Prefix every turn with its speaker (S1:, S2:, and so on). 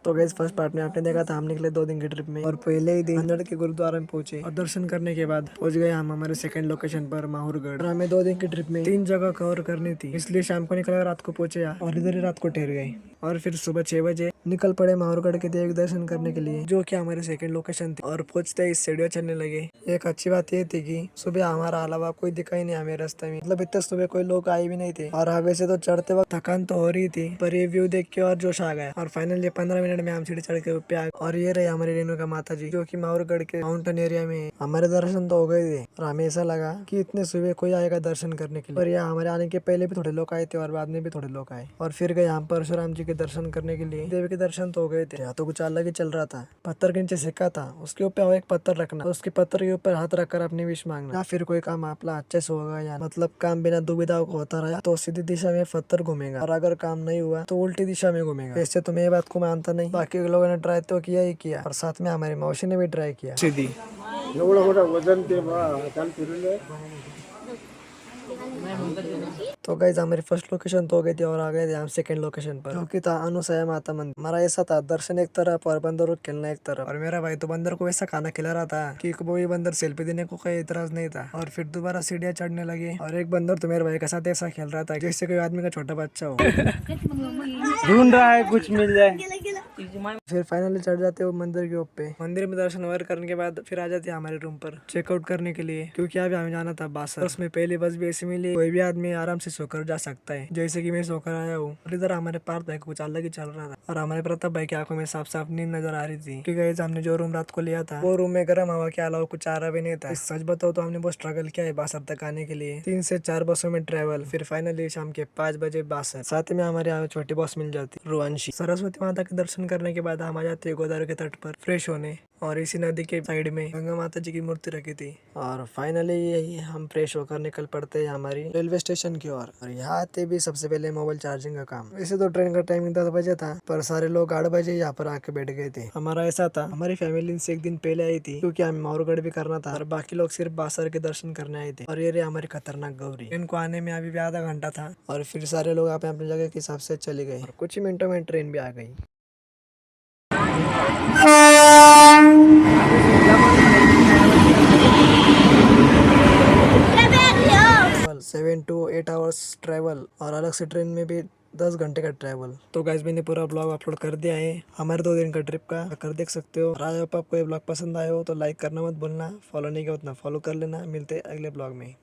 S1: तो guys first part में आपने देखा था हम निकले 2 दिन की ट्रिप में और पहले ही दिन अंदर के गुरुद्वारा में पहुंचे और दर्शन करने के बाद पहुंच गए हम हमारे सेकंड लोकेशन पर माहौरगढ़। और हमें 2 दिन की ट्रिप में 3 जगह कवर करनी थी, इसलिए शाम को निकला, रात को पहुंचे और इधर ही रात को ठहर गए और फिर सुबह 6 बजे निकल पड़े माहौरगढ़ के देव दर्शन करने के लिए, जो कि हमारी सेकंड लोकेशन थी। और पहुंचते ही सीढ़ियां चलने लगे। एक अच्छी बात ये थी कि सुबह हमारा अलावा कोई दिखा ही नहीं हमें रास्ते में, मतलब इतने सुबह कोई लोग आए भी नहीं थे। और वैसे तो चढ़ते वक्त थकान तो हो रही थी, पर ये व्यू देख के और जोश आ गया। और फाइनली 15 मिनट में हम सीढ़ी चढ़ के ऊपर आ गए। और ये रही हमारी रेणुका माता जी, जो कि माहौरगढ़ के माउंटेन एरिया में। हमारे दर्शन तो हो गए थे और हमें ऐसा लगा कि इतने सुबह कोई आएगा दर्शन करने के लिए। और यहाँ हमारे आने के पहले भी थोड़े लोग आए थे और बाद में भी थोड़े लोग आए। और फिर गए हम परशुराम जी के दर्शन करने के लिए। देवी के दर्शन तो हो गए थे, तो कुछ अलग ही चल रहा था। पत्थर के नीचे सिक्का था, उसके ऊपर एक पत्थर रखना, तो उसके पत्थर के ऊपर हाथ रखकर अपनी विश मांगना, या फिर कोई काम आपला अच्छे से होगा, या मतलब काम बिना दुविधा को होता रहा तो सीधी दिशा में पत्थर घूमेगा, और अगर काम नहीं हुआ तो उल्टी दिशा में घूमेगा। वैसे तो मैं ये बात को मानता नहीं, बाकी लोगों ने ट्राई तो किया ही किया, और साथ में हमारी मौसी ने भी ट्राई किया सीधी। तो गाइस हमारी फर्स्ट लोकेशन तो हो गई थी और आ गए थे हम सेकंड लोकेशन पर, जो कि था अनुसया माता मंदिर। हमारा ऐसा था, दर्शन एक तरफ और बंदर को खेलना एक तरफ। और मेरा भाई तो बंदर को ऐसा खाना खिला रहा था कि वो ये बंदर सेल्फी देने को कोई इतराज नहीं था। और फिर दोबारा सीढ़ियां चढ़ने लगे और एक बंदर तो मेरे भाई के साथ ऐसा खेल रहा था जैसे कोई आदमी का छोटा बच्चा हो।
S2: ढूंढ रहा है कुछ मिल जाए।
S1: फिर फाइनली चढ़ जाते वो मंदिर के ऊपर। मंदिर में दर्शन वगैरह करने के बाद फिर आ जाते हमारे रूम पर चेकआउट करने के लिए, क्योंकि अभी हमें जाना था बासर। उसमें पहली बस भी ऐसी मिली, कोई भी आदमी आराम से सोकर जा सकता है, जैसे कि मैं सोकर आया हूँ। और इधर हमारे पार्थ भाई को कुछ अलग ही चल रहा था, और हमारे प्रताप भाई की आंखों में साफ साफ नींद नजर आ रही थी, क्योंकि हमने जो रूम रात को लिया था वो रूम में गर्म हवा के अलावा कुछ आ रहा भी नहीं था। सच बताओ तो हमने बहुत स्ट्रगल किया है बासर तक आने के लिए, 3 से 4 बसों में ट्रेवल। फिर फाइनली शाम के 5 बजे बासर। साथ में हमारे यहाँ छोटी बॉस मिल जाती रोहनशी। सरस्वती माता के दर्शन करने के बाद हम आ जाते गोदावरी के तट पर फ्रेश होने, और इसी नदी के साइड में गंगा माता जी की मूर्ति रखी थी। और फाइनली हम फ्रेश होकर निकल पड़ते हैं हमारी रेलवे स्टेशन की ओर। और यहाँ आते भी सबसे पहले मोबाइल चार्जिंग का काम। वैसे तो ट्रेन का टाइमिंग 10 बजे था, पर सारे लोग 8 बजे यहाँ पर आके बैठ गए थे। हमारा ऐसा था, हमारी फैमिली से एक दिन पहले आई थी, क्योंकि हमें माहौरगढ़ भी करना था और बाकी लोग सिर्फ बासर के दर्शन करने आए थे। और ये रही हमारी खतरनाक गौरी। इनको आने में अभी भी आधा घंटा था, और फिर सारे लोग अपने अपनी जगह के हिसाब से चले गए। कुछ ही मिनटों में ट्रेन भी आ गई। 7 to 8 आवर्स ट्रैवल, और अलग से ट्रेन में भी 10 घंटे का ट्रैवल। तो गाइस मैंने पूरा ब्लॉग अपलोड कर दिया है हमारे 2 दिन का ट्रिप का, कर देख सकते हो। और आई होप आपको ये ब्लॉग पसंद आया हो तो लाइक करना मत भूलना, फॉलो नहीं किया उतना फॉलो कर लेना। मिलते हैं अगले ब्लॉग में।